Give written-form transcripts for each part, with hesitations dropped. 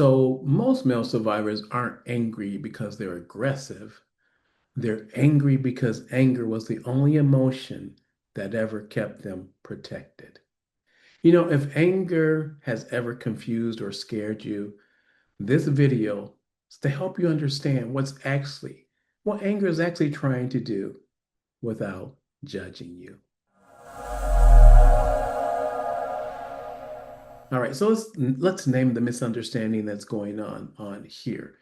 So most male survivors aren't angry because they're aggressive. They're angry because anger was the only emotion that ever kept them protected. If anger has ever confused or scared you, this video is to help you understand what anger is actually trying to do without judging you. All right, so let's name the misunderstanding that's going on here.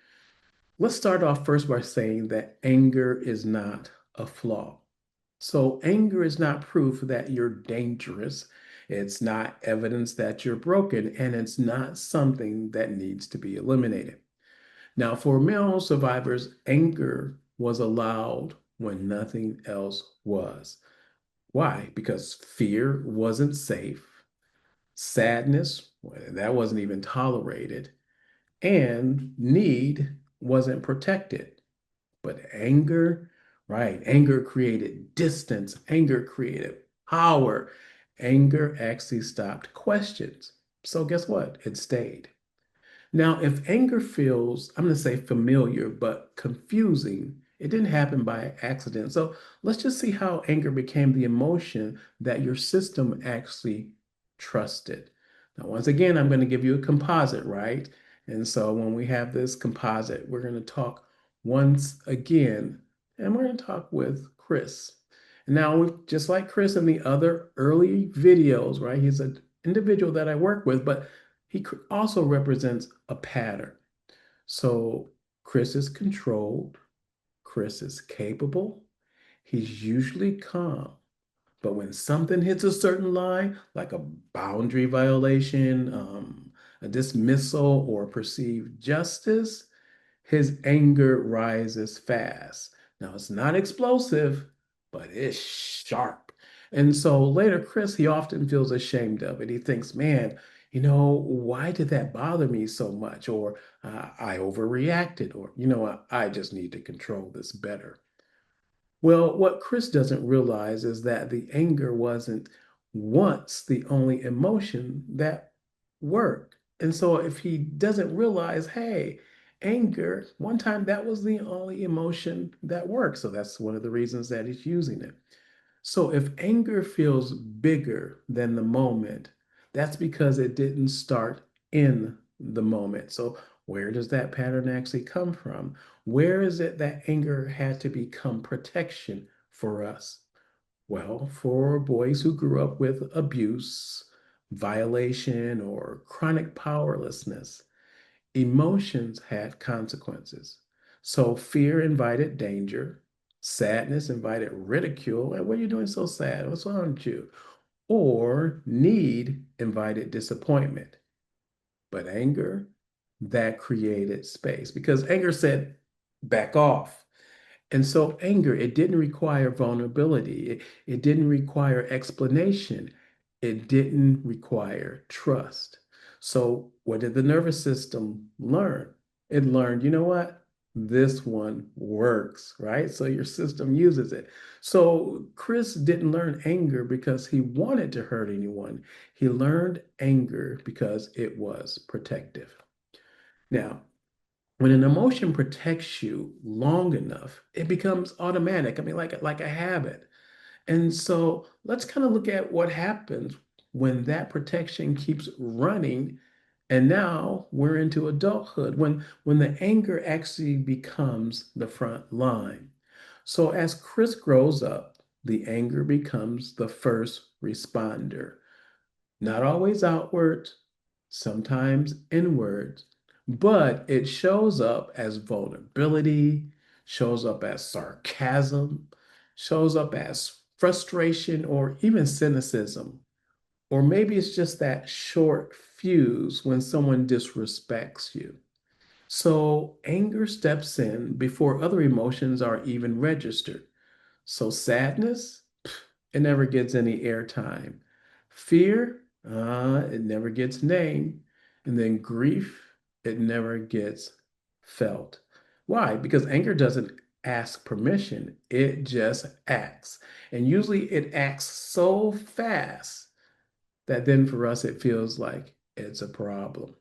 Let's start off first by saying that anger is not a flaw. So, anger is not proof that you're dangerous. It's not evidence that you're broken, and it's not something that needs to be eliminated. Now, for male survivors, anger was allowed when nothing else was. Why? Because fear wasn't safe, sadness, well, that wasn't even tolerated, and need wasn't protected. But anger, right? Anger created distance, anger created power. Anger actually stopped questions. So, guess what? It stayed. Now, if anger feels, I'm going to say familiar, but confusing, it didn't happen by accident. So, let's just see how anger became the emotion that your system actually trusted. Now, once again, I'm going to give you a composite, right? And so, when we have this composite, we're going to talk once again, and we're going to talk with Chris. Now, just like Chris in the other early videos, right? He's an individual that I work with, but he also represents a pattern. So Chris is controlled, Chris is capable, he's usually calm. But when something hits a certain line, like a boundary violation, a dismissal, or perceived justice, his anger rises fast. Now, it's not explosive, but it's sharp. And so later, Chris, he often feels ashamed of it. He thinks, man, why did that bother me so much? Or I overreacted, or, I just need to control this better. Well, what Chris doesn't realize is that the anger wasn't once the only emotion that worked. And so if he doesn't realize, hey, anger, one time that was the only emotion that worked. So that's one of the reasons that he's using it. So if anger feels bigger than the moment, that's because it didn't start in the moment. So where does that pattern actually come from? Where is it that anger had to become protection for us? Well, for boys who grew up with abuse, violation, or chronic powerlessness, emotions had consequences. So fear invited danger, sadness invited ridicule. And what are you doing so sad? What's wrong with you? Or need invited disappointment. But anger, that created space because anger said, back off. And so anger, it didn't require vulnerability. It didn't require explanation. It didn't require trust. So what did the nervous system learn? It learned, you know what? This one works, right? So your system uses it. So Chris didn't learn anger because he wanted to hurt anyone. He learned anger because it was protective. Now, when an emotion protects you long enough, it becomes automatic. I mean, like a habit. And so let's kind of look at what happens when that protection keeps running. And now we're into adulthood, when the anger actually becomes the front line. So as Chris grows up, the anger becomes the first responder. Not always outward, sometimes inward, but it shows up as vulnerability, shows up as sarcasm, shows up as frustration or even cynicism. Or maybe it's just that short fuse when someone disrespects you. So anger steps in before other emotions are even registered. So sadness, it never gets any airtime. Fear, it never gets named. And then grief, it never gets felt. Why? Because anger doesn't ask permission, it just acts. And usually it acts so fast that then for us it feels like it's a problem.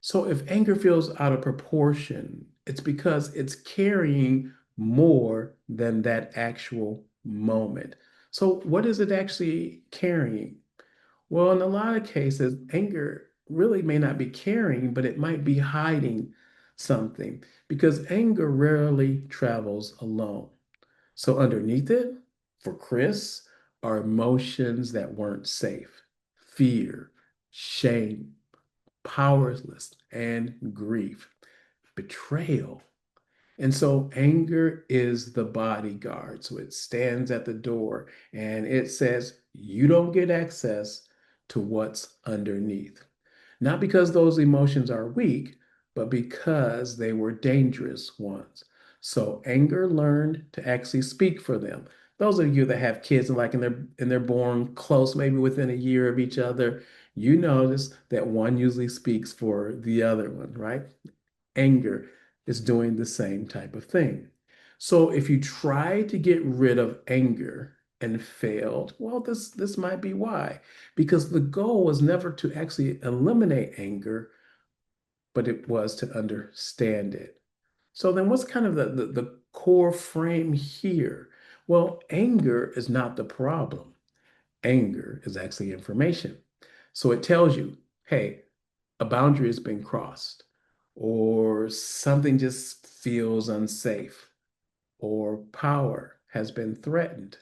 So if anger feels out of proportion, it's because it's carrying more than that actual moment. So what is it actually carrying? Well, in a lot of cases, anger really may not be carrying, but it might be hiding something because anger rarely travels alone. So underneath it, for Chris, are emotions that weren't safe: fear, shame, powerless, and grief, betrayal. And so anger is the bodyguard. So it stands at the door and it says, you don't get access to what's underneath. Not because those emotions are weak, but because they were dangerous ones. So anger learned to actually speak for them. Those of you that have kids and they're born close, maybe within a year of each other, you notice that one usually speaks for the other one, right? Anger is doing the same type of thing. So if you try to get rid of anger and failed, well, this might be why. Because the goal was never to actually eliminate anger, but it was to understand it. So then what's kind of the core frame here? Well, anger is not the problem. Anger is actually information. So it tells you, hey, a boundary has been crossed, or something just feels unsafe, or power has been threatened,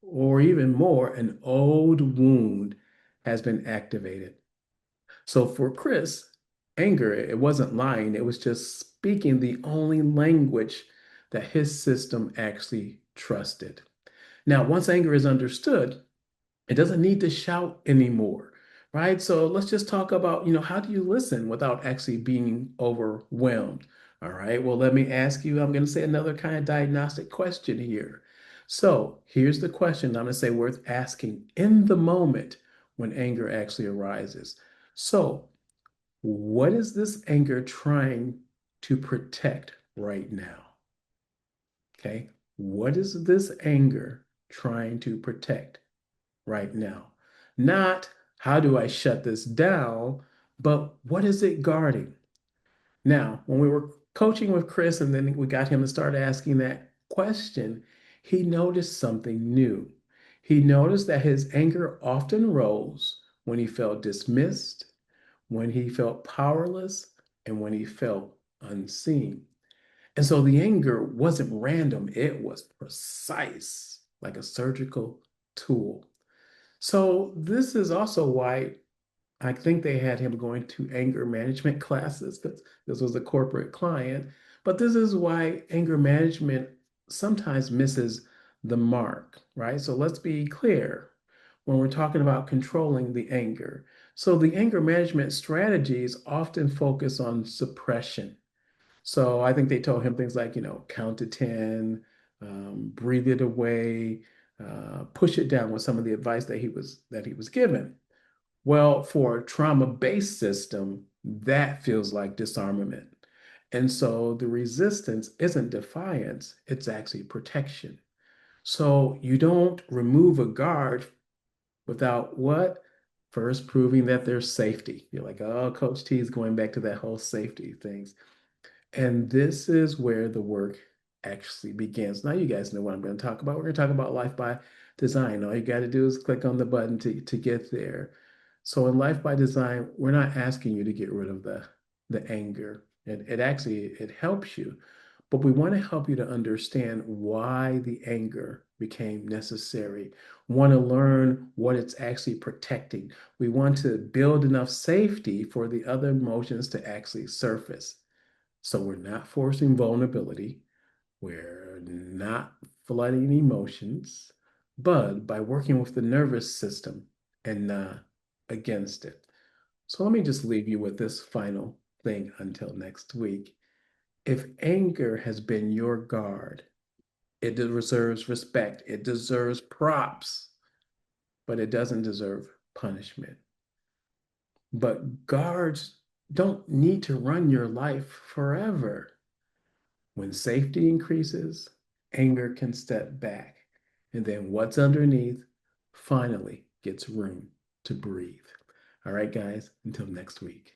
or even more, an old wound has been activated. So for Chris, anger, it wasn't lying, it was just speaking the only language that his system actually trusted. Now, once anger is understood, it doesn't need to shout anymore, right? So let's just talk about, how do you listen without actually being overwhelmed? All right. Well, let me ask you, I'm going to say another kind of diagnostic question here. So here's the question I'm going to say worth asking in the moment when anger actually arises. So, what is this anger trying to protect right now? Okay. What is this anger trying to protect right now? Not how do I shut this down, but what is it guarding? Now, when we were coaching with Chris and then we got him to start asking that question, he noticed something new. He noticed that his anger often rose when he felt dismissed, when he felt powerless, and when he felt unseen. And so the anger wasn't random, it was precise, like a surgical tool. So this is also why I think they had him going to anger management classes because this was a corporate client. But this is why anger management sometimes misses the mark, right? So let's be clear when we're talking about controlling the anger. So the anger management strategies often focus on suppression. So I think they told him things like, count to 10, breathe it away, push it down with some of the advice that he was given. Well, for a trauma-based system, that feels like disarmament. And so the resistance isn't defiance, it's actually protection. So you don't remove a guard without what? First proving that there's safety. You're like, oh, Coach T is going back to that whole safety things. And this is where the work actually begins. Now, you guys know what I'm going to talk about. We're going to talk about life by design. All you got to do is click on the button to get there. So, in life by design, we're not asking you to get rid of the anger. It actually it helps you, but we want to help you to understand why the anger became necessary. We want to learn what it's actually protecting. We want to build enough safety for the other emotions to actually surface. So we're not forcing vulnerability. We're not flooding emotions, but by working with the nervous system and not against it. So let me just leave you with this final thing until next week. If anger has been your guard, it deserves respect, it deserves props, but it doesn't deserve punishment. But guards don't need to run your life forever. When safety increases, anger can step back. And then what's underneath finally gets room to breathe. All right, guys, until next week.